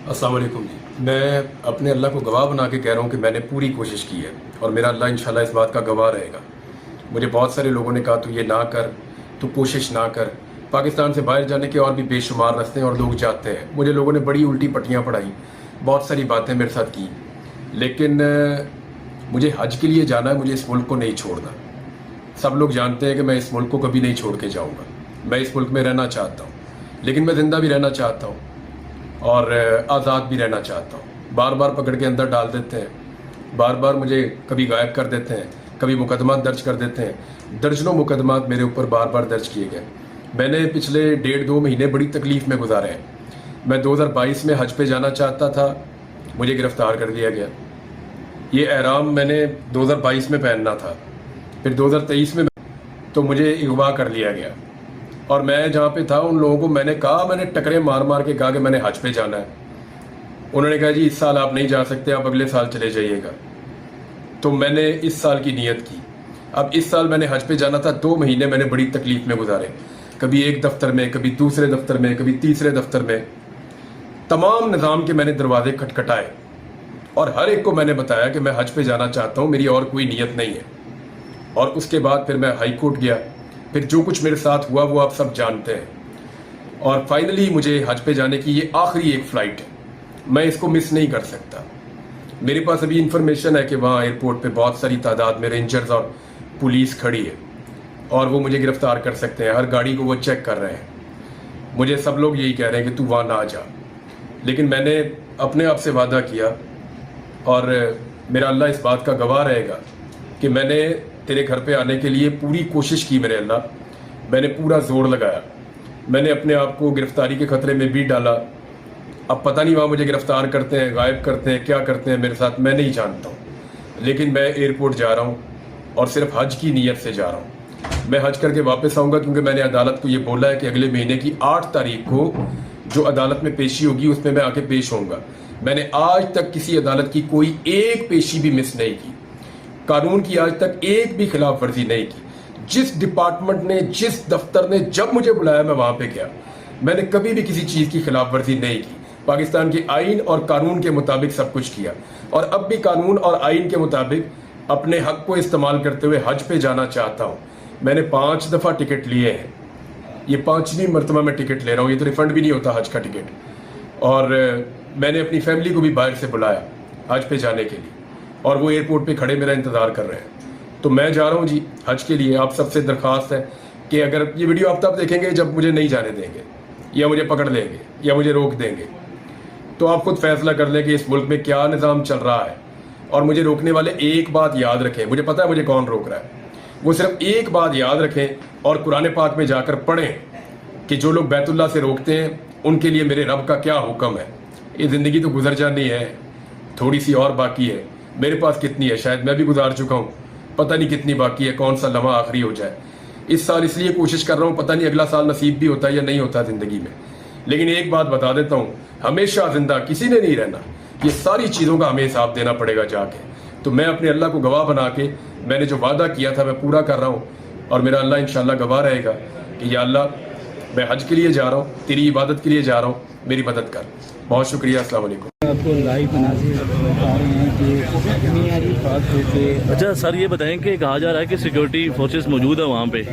अस्सलाम वालेकुम जी। मैं अपने अल्लाह को गवाह बना के कह रहा हूँ कि मैंने पूरी कोशिश की है और मेरा अल्लाह इंशाल्लाह इस बात का गवाह रहेगा। मुझे बहुत सारे लोगों ने कहा तू ये ना कर, तू कोशिश ना कर। पाकिस्तान से बाहर जाने के और भी बेशुमार रास्ते हैं और लोग जाते हैं। मुझे लोगों ने बड़ी उल्टी पट्टियाँ पढ़ाई, बहुत सारी बातें मेरे साथ की, लेकिन मुझे हज के लिए जाना है, मुझे इस मुल्क को नहीं छोड़ना। सब लोग जानते हैं कि मैं इस मुल्क को कभी नहीं छोड़ के जाऊँगा। मैं इस मुल्क में रहना चाहता हूँ, लेकिन मैं ज़िंदा भी रहना चाहता हूँ और आज़ाद भी रहना चाहता हूँ। बार बार पकड़ के अंदर डाल देते हैं, बार बार मुझे कभी गायब कर देते हैं, कभी मुकदमात दर्ज कर देते हैं। दर्जनों मुकदमात मेरे ऊपर बार बार दर्ज किए गए। मैंने पिछले 1.5-2 महीने बड़ी तकलीफ़ में गुजारे हैं। मैं 2022 में हज पे जाना चाहता था, मुझे गिरफ़्तार कर लिया गया। ये एहराम मैंने 2022 में पहनना था, फिर 2023 में तो मुझे अगवा कर लिया गया। और मैं जहाँ पे था उन लोगों को मैंने कहा, मैंने टकरे मार मार के कहा कि मैंने हज पे जाना है। उन्होंने कहा जी इस साल आप नहीं जा सकते, आप अगले साल चले जाइएगा। तो मैंने इस साल की नीयत की। अब इस साल मैंने हज पे जाना था। 2 महीने मैंने बड़ी तकलीफ में गुजारे, कभी एक दफ्तर में, कभी दूसरे दफ्तर में, कभी तीसरे दफ्तर में। तमाम निज़ाम के मैंने दरवाजे खटखटाए और हर एक को मैंने बताया कि मैं हज पे जाना चाहता हूँ, मेरी और कोई नीयत नहीं है। और उसके बाद फिर मैं हाई कोर्ट गया, फिर जो कुछ मेरे साथ हुआ वो आप सब जानते हैं। और फाइनली मुझे हज पे जाने की ये आखिरी एक फ़्लाइट है, मैं इसको मिस नहीं कर सकता। मेरे पास अभी इंफॉर्मेशन है कि वहाँ एयरपोर्ट पे बहुत सारी तादाद में रेंजर्स और पुलिस खड़ी है और वो मुझे गिरफ्तार कर सकते हैं। हर गाड़ी को वो चेक कर रहे हैं। मुझे सब लोग यही कह रहे हैं कि तू वहाँ ना जा, लेकिन मैंने अपने आप से वादा किया और मेरा अल्लाह इस बात का गवाह रहेगा कि मैंने तेरे घर पे आने के लिए पूरी कोशिश की। मेरे अल्लाह, मैंने पूरा जोर लगाया। मैंने अपने आप को गिरफ्तारी के खतरे में भी डाला। अब पता नहीं वहाँ मुझे गिरफ्तार करते हैं, गायब करते हैं, क्या करते हैं मेरे साथ, मैं नहीं जानता हूँ। लेकिन मैं एयरपोर्ट जा रहा हूँ और सिर्फ हज की नीयत से जा रहा हूँ। मैं हज करके वापस आऊँगा, क्योंकि मैंने अदालत को ये बोला है कि अगले महीने की 8 तारीख को जो अदालत में पेशी होगी उसमें मैं आके पेश होऊंगा। मैंने आज तक किसी अदालत की कोई एक पेशी भी मिस नहीं की, कानून की आज तक एक भी खिलाफ वर्जी नहीं की। जिस डिपार्टमेंट ने, जिस दफ्तर ने जब मुझे बुलाया मैं वहां पे गया। मैंने कभी भी किसी चीज की खिलाफ वर्जी नहीं की। पाकिस्तान के आइन और कानून के मुताबिक सब कुछ किया और अब भी कानून और आइन के मुताबिक अपने हक को इस्तेमाल करते हुए हज पे जाना चाहता हूँ। मैंने 5 दफ़ा टिकट लिए हैं, ये 5वीं मरतबा मैं टिकट ले रहा हूँ। ये तो रिफंड भी नहीं होता हज का टिकट। और मैंने अपनी फैमिली को भी बाहर से बुलाया हज पे जाने के लिए और वो एयरपोर्ट पे खड़े मेरा इंतज़ार कर रहे हैं। तो मैं जा रहा हूँ जी हज के लिए। आप सबसे दरख्वास्त है कि अगर ये वीडियो आप तब देखेंगे जब मुझे नहीं जाने देंगे या मुझे पकड़ लेंगे या मुझे रोक देंगे, तो आप खुद फैसला कर लें कि इस मुल्क में क्या निज़ाम चल रहा है। और मुझे रोकने वाले एक बात याद रखें, मुझे पता है मुझे कौन रोक रहा है, वो सिर्फ एक बात याद रखें और कुरान पाक में जाकर पढ़ें कि जो लोग बैतुल्लाह से रोकते हैं उनके लिए मेरे रब का क्या हुक्म है। ये ज़िंदगी तो गुजर जानी है, थोड़ी सी और बाकी है। मेरे पास कितनी है शायद मैं भी गुजार चुका हूँ, पता नहीं कितनी बाकी है, कौन सा लम्हा आखिरी हो जाए। इस साल इसलिए कोशिश कर रहा हूँ, पता नहीं अगला साल नसीब भी होता है या नहीं होता ज़िंदगी में। लेकिन एक बात बता देता हूँ, हमेशा जिंदा किसी ने नहीं रहना। ये सारी चीज़ों का हमें हिसाब देना पड़ेगा जाके। तो मैं अपने अल्लाह को गवाह बना के मैंने जो वादा किया था मैं पूरा कर रहा हूँ और मेरा अल्लाह इंशाल्लाह गवाह रहेगा कि या अल्लाह मैं हज के लिए जा रहा हूँ, तेरी इबादत के लिए जा रहा हूँ, मेरी मदद कर। बहुत शुक्रिया। अस्सलाम वालेकुम। आपको लाइव मनाज़िर बता रहे हैं कि मियारी बात होते। अच्छा सर, ये बताएं कि कहा जा रहा है कि सिक्योरिटी फोर्सेस मौजूद है वहाँ पे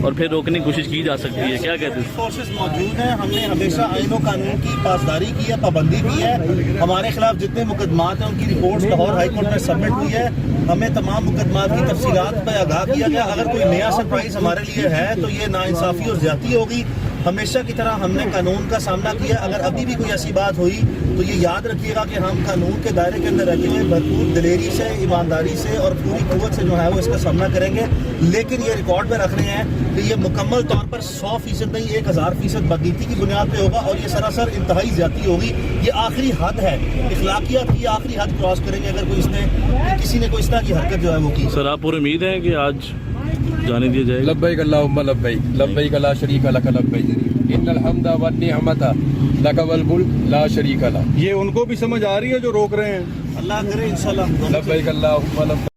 और फिर रोकने की कोशिश की जा सकती है, क्या कहते हैं? फोर्सेस मौजूद हैं। हमने हमेशा आईन और कानून की पासदारी की है, पाबंदी की है। हमारे खिलाफ जितने मुकदमात हैं उनकी रिपोर्ट लाहौर हाई कोर्ट में सबमिट हुई है। हमें तमाम मुकदमात की तफसीलात पर आगाह किया गया। अगर कोई नया सरप्राइज हमारे लिए है तो ये नाइंसाफ़ी और ज़्यादती होगी। हमेशा की तरह हमने कानून का सामना किया। अगर अभी भी कोई ऐसी बात हुई तो ये याद रखिएगा कि हम कानून के दायरे के अंदर रहते हुए भरपूर दिलेरी से, ईमानदारी से और पूरी कुव्वत से जो है वो इसका सामना करेंगे। लेकिन ये रिकॉर्ड में रख रहे हैं कि ये मुकम्मल तौर पर 100% नहीं, 1000% बदनीति की बुनियाद पे होगा और ये सरासर इंतहाई ज़्यादती होगी। ये आखिरी हद है, इखलाकियात की आखिरी हद क्रॉस करेंगे अगर कोई किसी ने कोई इस तरह की हरकत जो है वो की। सर आप पूरी उम्मीद है कि आज जाने दिया जाएगा? लब्बैक अल्लाहुम्मा लब्बैक, लब्बैक ला शरीका लक लब्बैक, इन्नल हम्दा वन निअमता लक वल मुल्क ला शरीका लक। ये उनको भी समझ आ रही है जो रोक रहे हैं? अल्लाह करे इंशाल्लाह। लब्बैक अल्लाहुम्मा लब्बैक।